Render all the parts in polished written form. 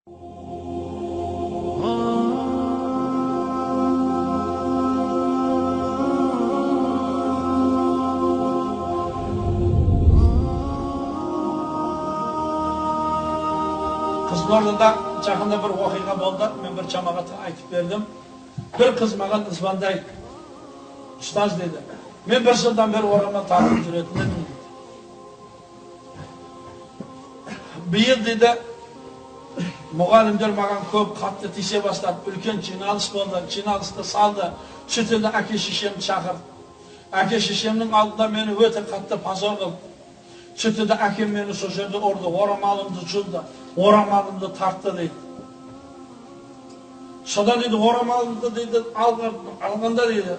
Kızlarında жақында bir оқиға болды, мен bir жамағатқа айтып бердім. Bir қыз маған звондай, ұстаз dedi, мен бір жылдан бері орамал тағып жүретін едім. Биыл dedi, мұғалімдер маған көп қатты тиісе бастады, үлкен жиналыс болды, жиналысты салды, шетелде әке шешемді шақырды. Әке шешемнің алдында мені өте қатты позор қылды. Шетелде әкем мені сол жерде ұрды, орамалымды жұлды, орамалымды тартты дейді. Содан дейді, орамалымды дейді, алғанда дейді,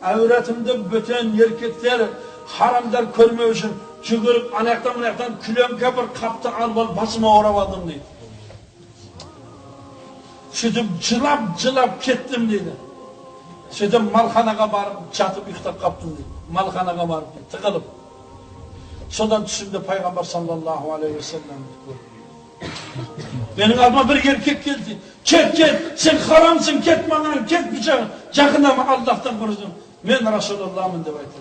әуретімді бөтен еркектер, харамдар көрмеу үшін жүгіріп, анаяқтан күлемге бір қапты алып басыма орап алдым дейді. Сөйтіп жылап кеттім дейді. Сөйтіп малханаға барып жатып ұйықтап қаптым дейді. Малханаға барып тығылып. Содан түсімде пайғамбар саллаллаху алейхи ва саллям менің алдыма бір еркек келді. Кет, сен харамсың, кет маған, кет жақындама, Аллахтан құрыдым. Мен Расулалламын деп айтты.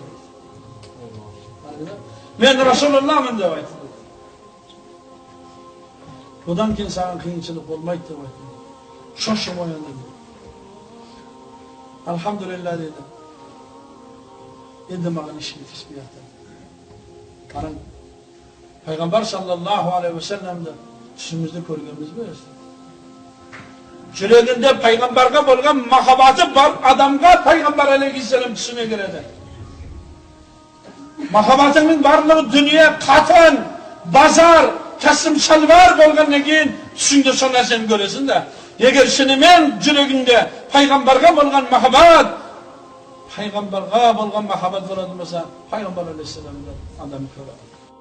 Мен Расулалламын деп айтты. Одан кейін саған қиыншылық болмайды деп айтты. Шошып оянды. Алхамдулилля деді. Енді маған ешкім тиіспейді. Қарың, Пайғамбар саллаллаху алейхи ва саллямды түсімізді көргенбіз бе? Жүрегінде Пайғамбарға болған махаббаты бар адамға Пайғамбар алейхиссалам түсіне кіреді. Махаббатыңның барлығы дүние, қатын, базар, кәсім шалбар болғаннан кейін түсіңде сол нәрсені көресің де. Егер шынымен жүрегінде Пайғамбарға болған махаббат, Пайғамбарға болған махаббат болатын болса, Пайғамбар алейхиссаламды адам көреді.